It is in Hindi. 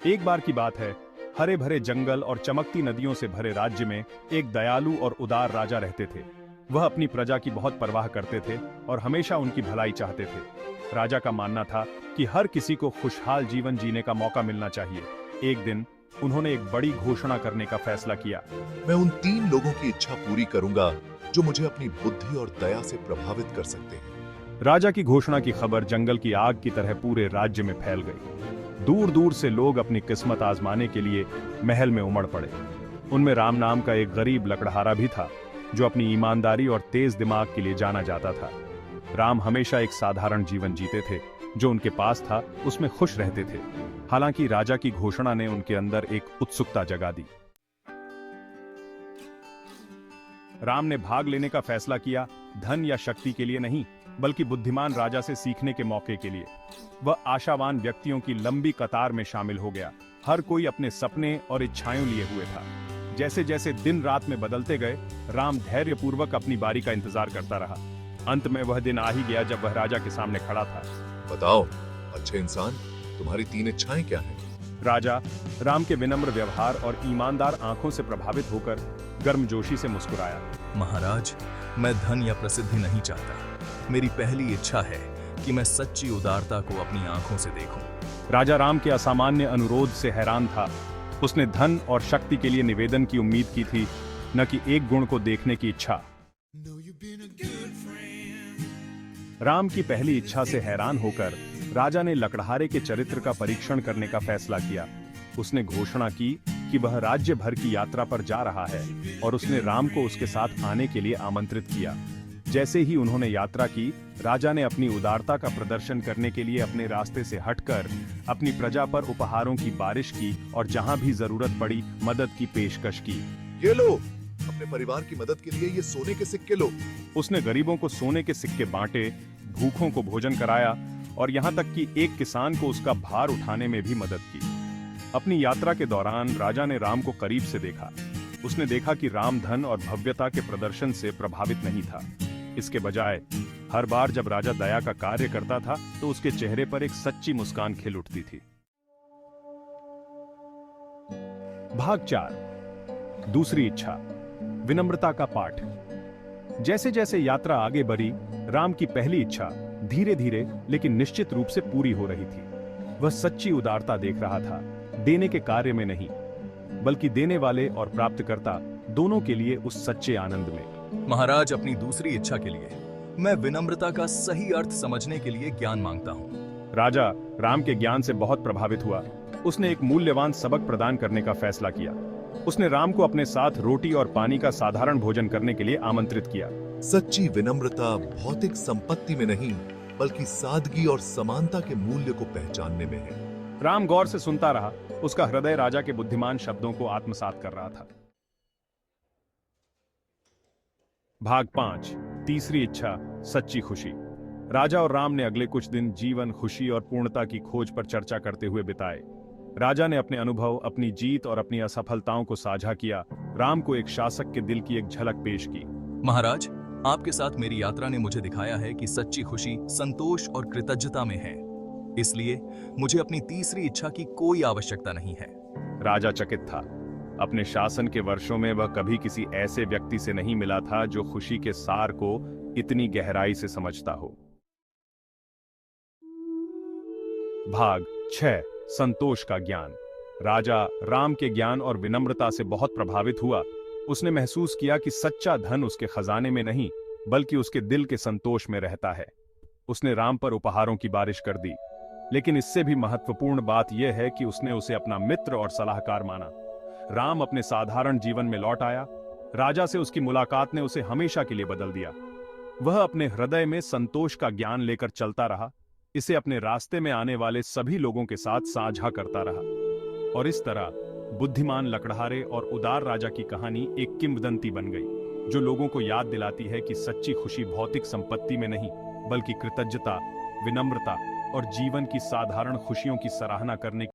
एक बार की बात है, हरे भरे जंगल और चमकती नदियों से भरे राज्य में एक दयालु और उदार राजा रहते थे। वह अपनी प्रजा की बहुत परवाह करते थे और हमेशा उनकी भलाई चाहते थे। राजा का मानना था कि हर किसी को खुशहाल जीवन जीने का मौका मिलना चाहिए। एक दिन उन्होंने एक बड़ी घोषणा करने का फैसला किया। मैं उन 3 लोगों की इच्छा पूरी करूंगा जो मुझे अपनी बुद्धि और दया से प्रभावित कर सकते हैं। राजा की घोषणा की खबर जंगल की आग की तरह पूरे राज्य में फैल गई। दूर दूर से लोग अपनी किस्मत आजमाने के लिए महल में उमड़ पड़े। उनमें राम नाम का एक गरीब लकड़हारा भी था, जो अपनी ईमानदारी और तेज दिमाग के लिए जाना जाता था। राम हमेशा एक साधारण जीवन जीते थे। जो उनके पास था उसमें खुश रहते थे। हालांकि राजा की घोषणा ने उनके अंदर एक उत्सुकता जगा दी। राम ने भाग लेने का फैसला किया, धन या शक्ति के लिए नहीं, बल्कि बुद्धिमान राजा से सीखने के मौके के लिए। वह आशावान व्यक्तियों की लंबी कतार में शामिल हो गया। हर कोई अपने सपने और इच्छाएं लिए हुए था। जैसे जैसे दिन रात में बदलते गए, राम धैर्यपूर्वक अपनी बारी का इंतजार करता रहा। अंत में वह दिन आ ही गया जब वह राजा के सामने खड़ा था। बताओ, अच्छे इंसान, तुम्हारी 3 इच्छाएं क्या हैं? राजा राम के विनम्र व्यवहार और ईमानदार आंखों से प्रभावित होकर गर्मजोशी से मुस्कुराया। महाराज, मैं धन या प्रसिद्धि नहीं चाहता। मेरी पहली इच्छा है कि मैं सच्ची उदारता को अपनी आंखों से देखूं। राजा राम के असामान्य अनुरोध से हैरान था। उसने धन और शक्ति के लिए निवेदन की उम्मीद की थी, न कि एक गुण को देखने की इच्छा। राम की पहली इच्छा से हैरान होकर राजा ने लकड़हारे के चरित्र का परीक्षण करने का फैसला किया। उसने घोषणा की कि वह राज्य भर की यात्रा पर जा रहा है और उसने राम को उसके साथ आने के लिए आमंत्रित किया। जैसे ही उन्होंने यात्रा की, राजा ने अपनी उदारता का प्रदर्शन करने के लिए अपने रास्ते से हटकर अपनी प्रजा पर उपहारों की बारिश की और जहां भी जरूरत पड़ी मदद की पेशकश की। ये लो, अपने परिवार की मदद के लिए ये सोने के सिक्के लो। उसने गरीबों को सोने के सिक्के बांटे, भूखों को भोजन कराया और यहाँ तक कि एक किसान को उसका भार उठाने में भी मदद की। अपनी यात्रा के दौरान राजा ने राम को करीब से देखा। उसने देखा कि राम धन और भव्यता के प्रदर्शन से प्रभावित नहीं था। इसके बजाय हर बार जब राजा दया का कार्य करता था तो उसके चेहरे पर एक सच्ची मुस्कान खिल उठती थी। भाग 4, दूसरी इच्छा, विनम्रता का पाठ। जैसे जैसे यात्रा आगे बढ़ी, राम की पहली इच्छा धीरे धीरे लेकिन निश्चित रूप से पूरी हो रही थी। वह सच्ची उदारता देख रहा था, देने के कार्य में नहीं, बल्कि देने वाले और प्राप्तकर्ता दोनों के लिए उस सच्चे आनंद में। महाराज, अपनी दूसरी इच्छा के लिए मैं विनम्रता का सही अर्थ समझने के लिए ज्ञान मांगता हूँ। राजा राम के ज्ञान से बहुत प्रभावित हुआ। उसने एक मूल्यवान सबक प्रदान करने का फैसला किया। उसने राम को अपने साथ रोटी और पानी का साधारण भोजन करने के लिए आमंत्रित किया। सच्ची विनम्रता भौतिक संपत्ति में नहीं, बल्कि सादगी और समानता के मूल्य को पहचानने में है। राम गौर से सुनता रहा। उसका हृदय राजा के बुद्धिमान शब्दों को आत्मसात कर रहा था। भाग 5, तीसरी इच्छा, सच्ची खुशी। राजा और राम ने अगले कुछ दिन जीवन, खुशी और पूर्णता की खोज पर चर्चा करते हुए बिताए। राजा ने अपने अनुभव, अपनी जीत और अपनी असफलताओं को साझा किया। राम को एक शासक के दिल की एक झलक पेश की। महाराज, आपके साथ मेरी यात्रा ने मुझे दिखाया है कि सच्ची खुशी संतोष और कृतज्ञता में है। इसलिए मुझे अपनी तीसरी इच्छा की कोई आवश्यकता नहीं है। राजा चकित था। अपने शासन के वर्षों में वह कभी किसी ऐसे व्यक्ति से नहीं मिला था जो खुशी के सार को इतनी गहराई से समझता हो। भाग 6, संतोष का ज्ञान। राजा राम के ज्ञान और विनम्रता से बहुत प्रभावित हुआ। उसने महसूस किया कि सच्चा धन उसके खजाने में नहीं, बल्कि उसके दिल के संतोष में रहता है। उसने राम पर उपहारों की बारिश कर दी, लेकिन इससे भी महत्वपूर्ण बात यह है कि उसने उसे अपना मित्र और सलाहकार माना। राम अपने साधारण जीवन में लौट आया। राजा से उसकी मुलाकात ने उसे हमेशा के लिए बदल दिया। वह अपने हृदय में संतोष का ज्ञान लेकर चलता रहा, इसे अपने रास्ते में आने वाले सभी लोगों के साथ साझा करता रहा। और इस तरह बुद्धिमान लकड़हारे और उदार राजा की कहानी एक किंवदंती बन गई, जो लोगों को याद दिलाती है कि सच्ची खुशी भौतिक संपत्ति में नहीं, बल्कि कृतज्ञता, विनम्रता और जीवन की साधारण खुशियों की सराहना करने